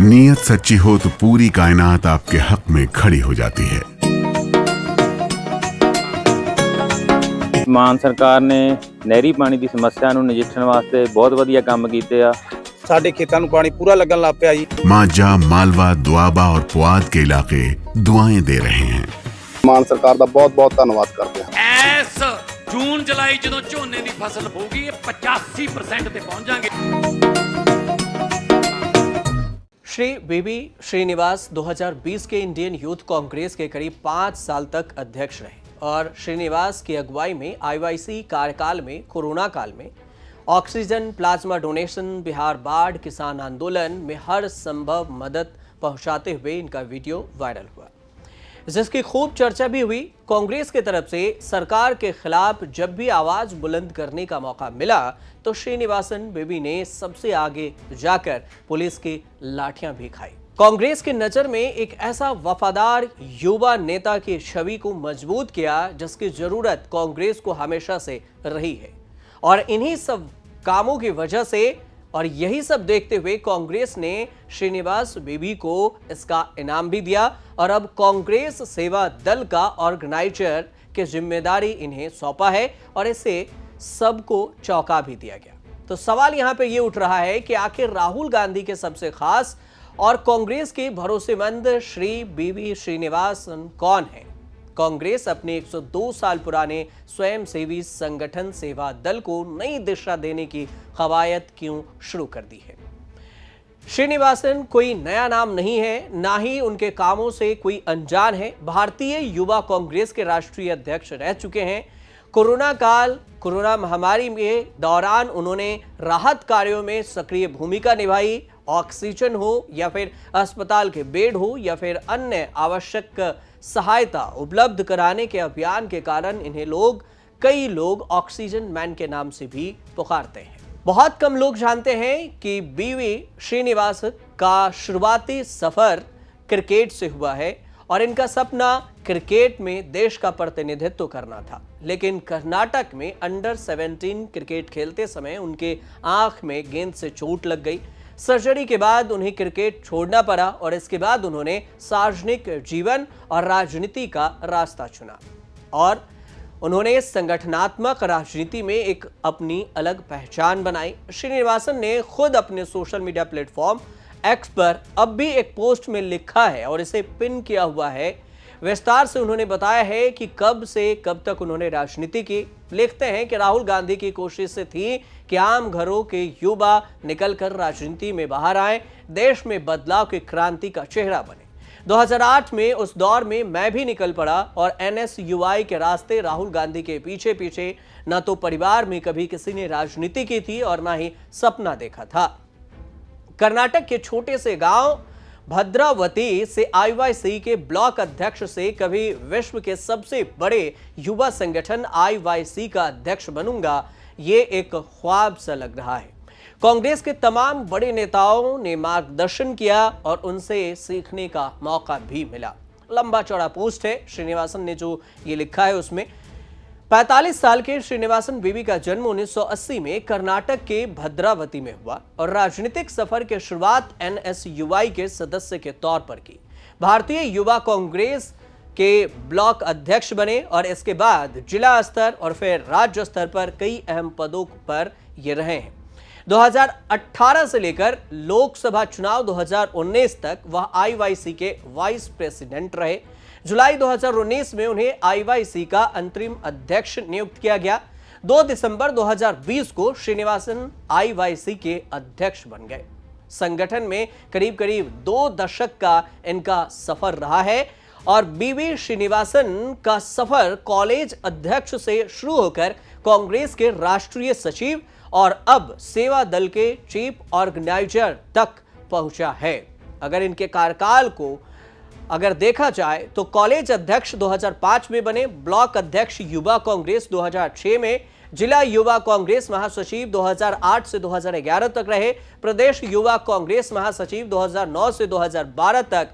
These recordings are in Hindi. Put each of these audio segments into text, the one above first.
नीयत सच्ची हो तो पूरी कायनात आपके हक में खड़ी हो जाती है। ਮਾਨ ਸਰਕਾਰ ਨੇ ਨਹਿਰੀ ਪਾਣੀ ਦੀ ਸਮੱਸਿਆ ਨੂੰ ਨਜਿੱਠਣ ਵਾਸਤੇ ਬਹੁਤ ਵਧੀਆ ਕੰਮ ਕੀਤੇ ਆ। ਸਾਡੇ ਖੇਤਾਂ ਨੂੰ ਪਾਣੀ ਪੂਰਾ ਲੱਗਣ ਲੱਗ ਪਿਆ ਜੀ। मांझा, मालवा, दुआबा और पुआध के इलाके दुआएं दे रहे हैं। ਮਾਨ ਸਰਕਾਰ ਦਾ ਬਹੁਤ ਬਹੁਤ ਧੰਨਵਾਦ ਕਰਦੇ ਹਾਂ। ਇਸ ਜੂਨ ਜੁਲਾਈ ਜਦੋਂ ਝੋਨੇ ਦੀ ਫਸਲ ਹੋਊਗੀ ਇਹ 85% ਤੇ ਪਹੁੰਚ ਜਾਾਂਗੇ। श्री बीबी श्रीनिवास 2020 के इंडियन यूथ कांग्रेस के करीब 5 साल तक अध्यक्ष रहे और श्रीनिवास की अगुवाई में आईवाईसी कार्यकाल में कोरोना काल में ऑक्सीजन, प्लाज्मा डोनेशन, बिहार बाढ़, किसान आंदोलन में हर संभव मदद पहुंचाते हुए इनका वीडियो वायरल हुआ, जिसकी खूब चर्चा भी हुई। कांग्रेस की तरफ से सरकार के खिलाफ जब भी आवाज बुलंद करने का मौका मिला तो श्रीनिवासन बेबी ने सबसे आगे जाकर पुलिस की लाठियां भी खाई। कांग्रेस की नजर में एक ऐसा वफादार युवा नेता की छवि को मजबूत किया जिसकी जरूरत कांग्रेस को हमेशा से रही है और इन्हीं सब कामों की वजह से और यही सब देखते हुए कांग्रेस ने श्रीनिवास बेबी को इसका इनाम भी दिया और अब कांग्रेस सेवा दल का ऑर्गेनाइजर की जिम्मेदारी इन्हें सौंपा है और इसे सबको चौंका भी दिया गया। तो सवाल यहां पे ये उठ रहा है कि आखिर राहुल गांधी के सबसे खास और कांग्रेस के भरोसेमंद श्री बीवी श्रीनिवासन कौन है? कांग्रेस अपने 102 साल पुराने स्वयंसेवी संगठन सेवा दल को नई दिशा देने की कवायद क्यों शुरू कर दी है? श्रीनिवासन कोई नया नाम नहीं है, ना ही उनके कामों से कोई अनजान है। भारतीय युवा कांग्रेस के राष्ट्रीय अध्यक्ष रह चुके हैं। कोरोना महामारी के दौरान उन्होंने राहत कार्यों में सक्रिय भूमिका निभाई। ऑक्सीजन हो या फिर अस्पताल के बेड हो या फिर अन्य आवश्यक सहायता उपलब्ध कराने के अभियान के कारण इन्हें कई लोग ऑक्सीजन मैन के नाम से भी पुकारते हैं। बहुत कम लोग जानते हैं कि बीवी श्रीनिवास का शुरुआती सफर क्रिकेट से हुआ है और इनका सपना क्रिकेट में देश का प्रतिनिधित्व करना था, लेकिन कर्नाटक में अंडर 17 क्रिकेट खेलते समय उनके आंख में गेंद से चोट लग गई। सर्जरी के बाद उन्हें क्रिकेट छोड़ना पड़ा और इसके बाद उन्होंने सार्वजनिक जीवन और राजनीति का रास्ता चुना और उन्होंने संगठनात्मक राजनीति में एक अपनी अलग पहचान बनाई। श्रीनिवासन ने खुद अपने सोशल मीडिया प्लेटफॉर्म एक्स पर अब भी एक पोस्ट में लिखा है और इसे पिन किया हुआ है। विस्तार से उन्होंने बताया है कि कब से कब तक उन्होंने राजनीति की। लिखते हैं कि राहुल गांधी की कोशिश से थी कि आम घरों के युवा निकलकर राजनीति में बाहर आए, देश में बदलाव की क्रांति का चेहरा बने। 2008 में उस दौर में मैं भी निकल पड़ा और NSUI के रास्ते राहुल गांधी के पीछे पीछे। न तो परिवार में कभी किसी ने राजनीति की थी और न ही सपना देखा था। कर्नाटक के छोटे से गांव भद्रावती से आईवाईसी के ब्लॉक अध्यक्ष से कभी विश्व के सबसे बड़े युवा संगठन आईवाईसी का अध्यक्ष बनूंगा, ये एक ख्वाब सा लग रहा है। कांग्रेस के तमाम बड़े नेताओं ने मार्गदर्शन किया और उनसे सीखने का मौका भी मिला। लंबा चौड़ा पोस्ट है, श्रीनिवासन ने जो ये लिखा है उसमें 45 साल के श्रीनिवासन बेबी का जन्म 1980 में कर्नाटक के भद्रावती में हुआ और राजनीतिक सफर की शुरुआत NSUI के सदस्य के तौर पर की। भारतीय युवा कांग्रेस के ब्लॉक अध्यक्ष बने और इसके बाद जिला स्तर और फिर राज्य स्तर पर कई अहम पदों पर ये रहे हैं। 2018 से लेकर लोकसभा चुनाव 2019 तक वह आईवाईसी के वाइस प्रेसिडेंट रहे। जुलाई 2019 में उन्हें आईवाईसी का अंतरिम अध्यक्ष नियुक्त किया गया। 2 दिसंबर 2020 को श्रीनिवासन आईवाईसी के अध्यक्ष बन गए। संगठन में करीब करीब 2 दशक का इनका सफर रहा है और बीवी श्रीनिवासन का सफर कॉलेज अध्यक्ष से शुरू होकर कांग्रेस के राष्ट्रीय सचिव और अब सेवा दल के चीफ ऑर्गेनाइजर तक पहुंचा है। अगर इनके कार्यकाल को अगर देखा जाए तो कॉलेज अध्यक्ष 2005 में बने, ब्लॉक अध्यक्ष युवा कांग्रेस 2006 में, जिला युवा कांग्रेस महासचिव 2008 से 2011 तक रहे, प्रदेश युवा कांग्रेस महासचिव 2009 से 2012 तक,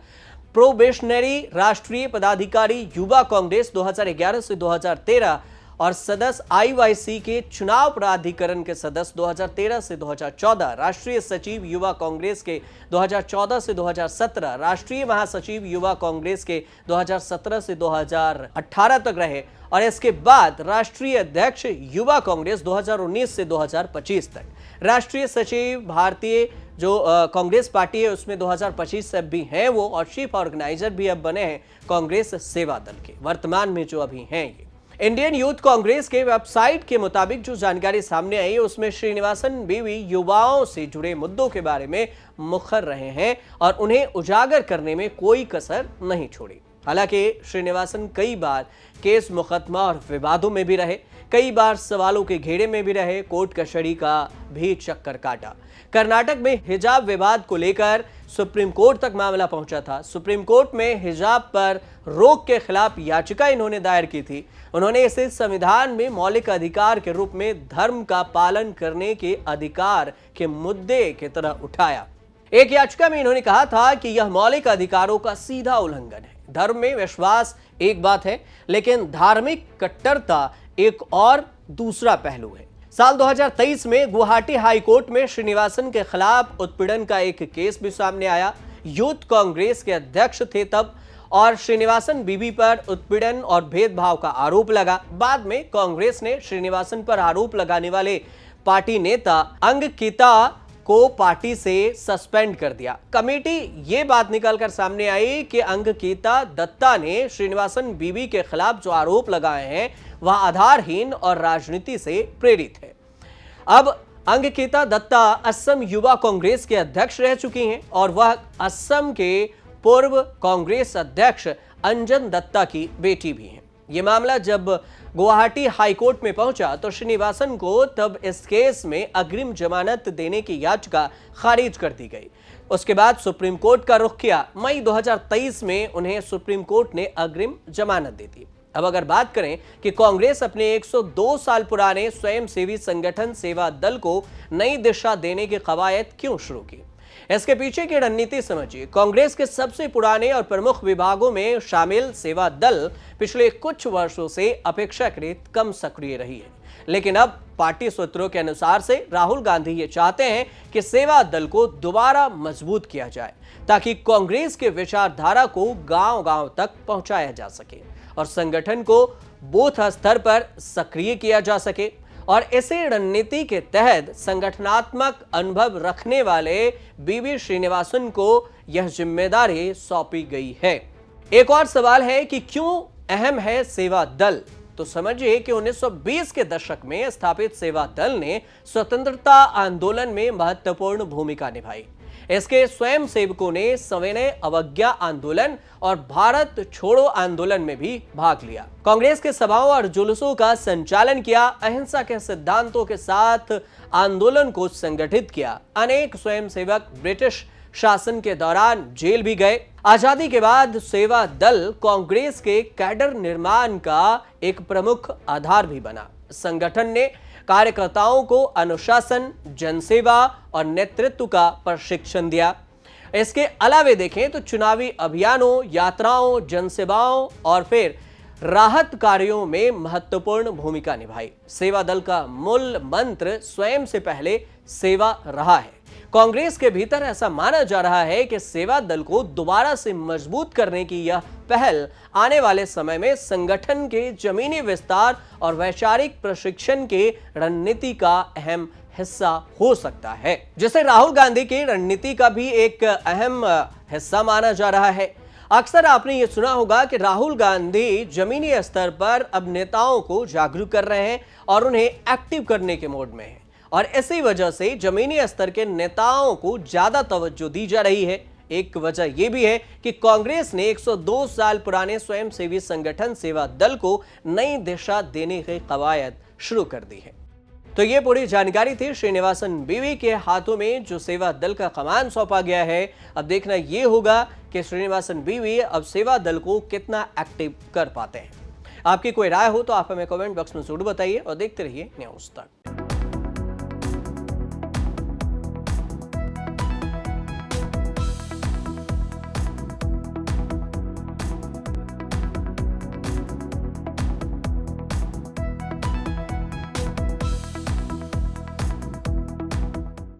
प्रोबेशनरी राष्ट्रीय पदाधिकारी युवा कांग्रेस 2011 से 2013 और सदस्य आईवाईसी के चुनाव प्राधिकरण के सदस्य 2013 से 2014, राष्ट्रीय सचिव युवा कांग्रेस के 2014 से 2017, राष्ट्रीय महासचिव युवा कांग्रेस के 2017 से 2018 तक रहे और इसके बाद राष्ट्रीय अध्यक्ष युवा कांग्रेस 2019 से 2025 तक। राष्ट्रीय सचिव भारतीय जो कांग्रेस पार्टी है उसमें 2025 से भी हैं वो, और चीफ ऑर्गेनाइजर भी अब बने हैं कांग्रेस सेवा दल के, वर्तमान में जो अभी हैं ये। इंडियन यूथ कांग्रेस के वेबसाइट के मुताबिक जो जानकारी सामने आई है उसमें श्रीनिवासन बीवी युवाओं से जुड़े मुद्दों के बारे में मुखर रहे हैं और उन्हें उजागर करने में कोई कसर नहीं छोड़ी। हालांकि श्रीनिवासन कई बार केस मुकदमा और विवादों में भी रहे, कई बार सवालों के घेरे में भी रहे, कोर्ट कचहरी का भी चक्कर काटा। कर्नाटक में हिजाब विवाद को लेकर सुप्रीम कोर्ट तक मामला पहुंचा था। सुप्रीम कोर्ट में हिजाब पर रोक के खिलाफ याचिका इन्होंने दायर की थी। उन्होंने इसे संविधान में मौलिक अधिकार के रूप में धर्म का पालन करने के अधिकार के मुद्दे की तरह उठाया। एक याचिका में इन्होंने कहा था कि यह मौलिक अधिकारों का सीधा उल्लंघन है। धर्म में विश्वास एक बात है, लेकिन धार्मिक कट्टरता एक और दूसरा पहलू है। साल 2023 में गुवाहाटी हाई कोर्ट में श्रीनिवासन के खिलाफ उत्पीड़न का एक केस भी सामने आया। यूथ कांग्रेस के अध्यक्ष थे तब, और श्रीनिवासन बीबी पर उत्पीड़न और भेदभाव का आरोप लगा। बाद में कांग्रेस ने श्रीनिवासन पर आरोप लगाने वाले पार्टी नेता अंगकिता को पार्टी से सस्पेंड कर दिया। कमेटी ये बात निकलकर सामने आई कि अंगकिता दत्ता ने श्रीनिवासन बीबी के खिलाफ जो आरोप लगाए हैं वह आधारहीन और राजनीति से प्रेरित है। अब अंगकिता दत्ता असम युवा कांग्रेस के अध्यक्ष रह चुकी हैं और वह असम के पूर्व कांग्रेस अध्यक्ष अंजन दत्ता की बेटी भी हैं। यह मामला जब गुवाहाटी हाईकोर्ट में पहुंचा तो श्रीनिवासन को तब इस केस में अग्रिम जमानत देने की याचिका खारिज कर दी गई। उसके बाद सुप्रीम कोर्ट का रुख किया। मई 2023 में उन्हें सुप्रीम कोर्ट ने अग्रिम जमानत दे दी। अब अगर बात करें कि कांग्रेस अपने 102 साल पुराने स्वयंसेवी संगठन सेवा दल को नई दिशा देने की कवायद क्यों शुरू की, इसके पीछे की रणनीति समझिए। कांग्रेस के सबसे पुराने और प्रमुख विभागों में शामिल सेवा दल पिछले कुछ वर्षों से अपेक्षाकृत कम सक्रिय रही है, लेकिन अब पार्टी सूत्रों के अनुसार से राहुल गांधी ये चाहते हैं कि सेवा दल को दोबारा मजबूत किया जाए ताकि कांग्रेस के विचारधारा को गांव-गांव तक पहुंचाया जा सके और संगठन को बूथ स्तर पर सक्रिय किया जा सके। और इसी रणनीति के तहत संगठनात्मक अनुभव रखने वाले बीवी श्रीनिवासन को यह जिम्मेदारी सौंपी गई है। एक और सवाल है कि क्यों अहम है सेवा दल, तो समझिए कि 1920 के दशक में स्थापित सेवा दल ने स्वतंत्रता आंदोलन में महत्वपूर्ण भूमिका निभाई। इसके स्वयं सेवकों ने सविनय अवज्ञा आंदोलन और भारत छोड़ो आंदोलन में भी भाग लिया। कांग्रेस के सभाओं और जुलूसों का संचालन किया, अहिंसा के सिद्धांतों के साथ आंदोलन को संगठित किया। अनेक स्वयंसेवक ब्रिटिश शासन के दौरान जेल भी गए। आजादी के बाद सेवा दल कांग्रेस के कैडर निर्माण का एक प्रमुख आधार भी बना। संगठन ने कार्यकर्ताओं को अनुशासन, जनसेवा और नेतृत्व का प्रशिक्षण दिया। इसके अलावे देखें तो चुनावी अभियानों, यात्राओं, जनसेवाओं और फिर राहत कार्यों में महत्वपूर्ण भूमिका निभाई। सेवा दल का मूल मंत्र स्वयं से पहले सेवा रहा है। कांग्रेस के भीतर ऐसा माना जा रहा है कि सेवा दल को दोबारा से मजबूत करने की यह पहल आने वाले समय में संगठन के जमीनी विस्तार और वैचारिक प्रशिक्षण के रणनीति का अहम हिस्सा हो सकता है, जिसे राहुल गांधी की रणनीति का भी एक अहम हिस्सा माना जा रहा है। अक्सर आपने ये सुना होगा कि राहुल गांधी जमीनी स्तर पर अब नेताओं को जागरूक कर रहे हैं और उन्हें एक्टिव करने के मोड में हैं, और इसी वजह से जमीनी स्तर के नेताओं को ज्यादा तवज्जो दी जा रही है। एक वजह यह भी है कि कांग्रेस ने 102 साल पुराने स्वयंसेवी संगठन सेवा दल को नई दिशा देने की कवायद शुरू कर दी है। तो ये पूरी जानकारी थी श्रीनिवासन बीवी के हाथों में जो सेवा दल का कमान सौंपा गया है। अब देखना यह होगा कि श्रीनिवासन बीवी अब सेवा दल को कितना एक्टिव कर पाते हैं। आपकी कोई राय हो तो आप हमें कमेंट बॉक्स में जरूर बताइए और देखते रहिए न्यूज़ तक।